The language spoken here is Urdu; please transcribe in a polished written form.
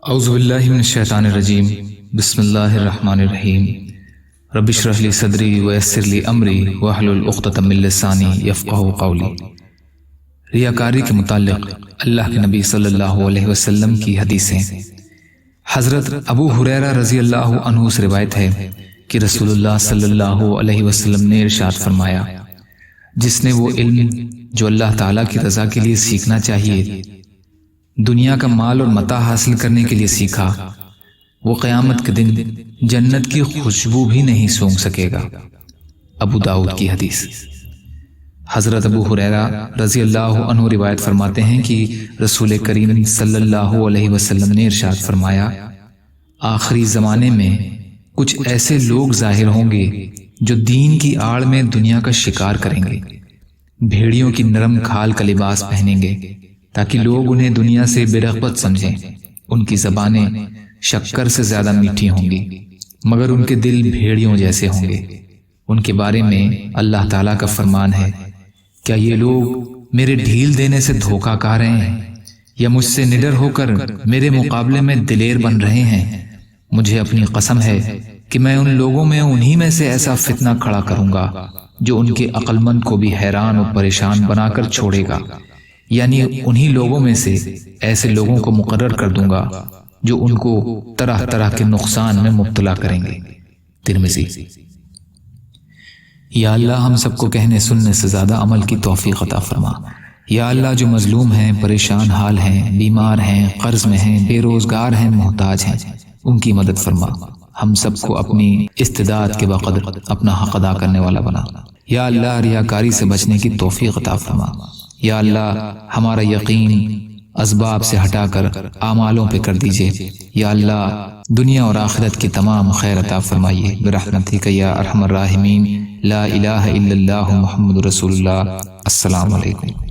اعوذ باللہ من الشیطان الرجیم بسم اللہ الرحمن الرحیم رب اشرح لی صدری ویسر لی امری واحلل عقدۃ من لسانی یفقہوا قولی۔ ریاکاری کے متعلق اللہ کے نبی صلی اللہ علیہ وسلم کی حدیثیں۔ حضرت ابو ہریرہ رضی اللہ عنہ سے روایت ہے کہ رسول اللہ صلی اللہ علیہ وسلم نے ارشاد فرمایا، جس نے وہ علم جو اللہ تعالیٰ کی رضا کے لیے سیکھنا چاہیے دنیا کا مال اور متاع حاصل کرنے کے لیے سیکھا، وہ قیامت کے دن جنت کی خوشبو بھی نہیں سونگھ سکے گا۔ ابو داؤد کی حدیث۔ حضرت ابو ہریرہ رضی اللہ عنہ روایت فرماتے ہیں کہ رسول کریم صلی اللہ علیہ وسلم نے ارشاد فرمایا، آخری زمانے میں کچھ ایسے لوگ ظاہر ہوں گے جو دین کی آڑ میں دنیا کا شکار کریں گے، بھیڑیوں کی نرم کھال کا لباس پہنیں گے تاکہ لوگ انہیں دنیا سے بے رغبت سمجھیں۔ ان کی زبانیں شکر سے زیادہ میٹھی ہوں گی مگر ان کے دل بھیڑیوں جیسے ہوں گے۔ ان کے بارے میں اللہ تعالیٰ کا فرمان ہے، کیا یہ لوگ میرے ڈھیل دینے سے دھوکہ کھا رہے ہیں یا مجھ سے نڈر ہو کر میرے مقابلے میں دلیر بن رہے ہیں؟ مجھے اپنی قسم ہے کہ میں ان لوگوں میں انہی میں سے ایسا فتنہ کھڑا کروں گا جو ان کے عقل مند کو بھی حیران اور پریشان بنا کر چھوڑے گا، یعنی انہی لوگوں میں سے ایسے لوگوں کو مقرر کر دوں گا جو ان کو طرح طرح کے نقصان میں مبتلا کریں گے۔ ترمذی۔ یا اللہ ہم سب کو کہنے سننے سے زیادہ عمل کی توفیق عطا فرما۔ یا اللہ جو مظلوم ہیں، پریشان حال ہیں، بیمار ہیں، قرض میں ہیں، بے روزگار ہیں، محتاج ہیں، ان کی مدد فرما۔ ہم سب کو اپنی استطاعت کے بقدر اپنا حق ادا کرنے والا بنا۔ یا اللہ ریاکاری سے بچنے کی توفیق عطا فرما۔ یا اللہ ہمارا یقین اسباب سے ہٹا کر اعمالوں پہ کر دیجئے۔ یا اللہ دنیا اور آخرت کی تمام خیر عطا فرمائیے برحمتک یا ارحم الراحمین۔ لا الہ الا اللہ محمد رسول اللہ۔ السلام علیکم۔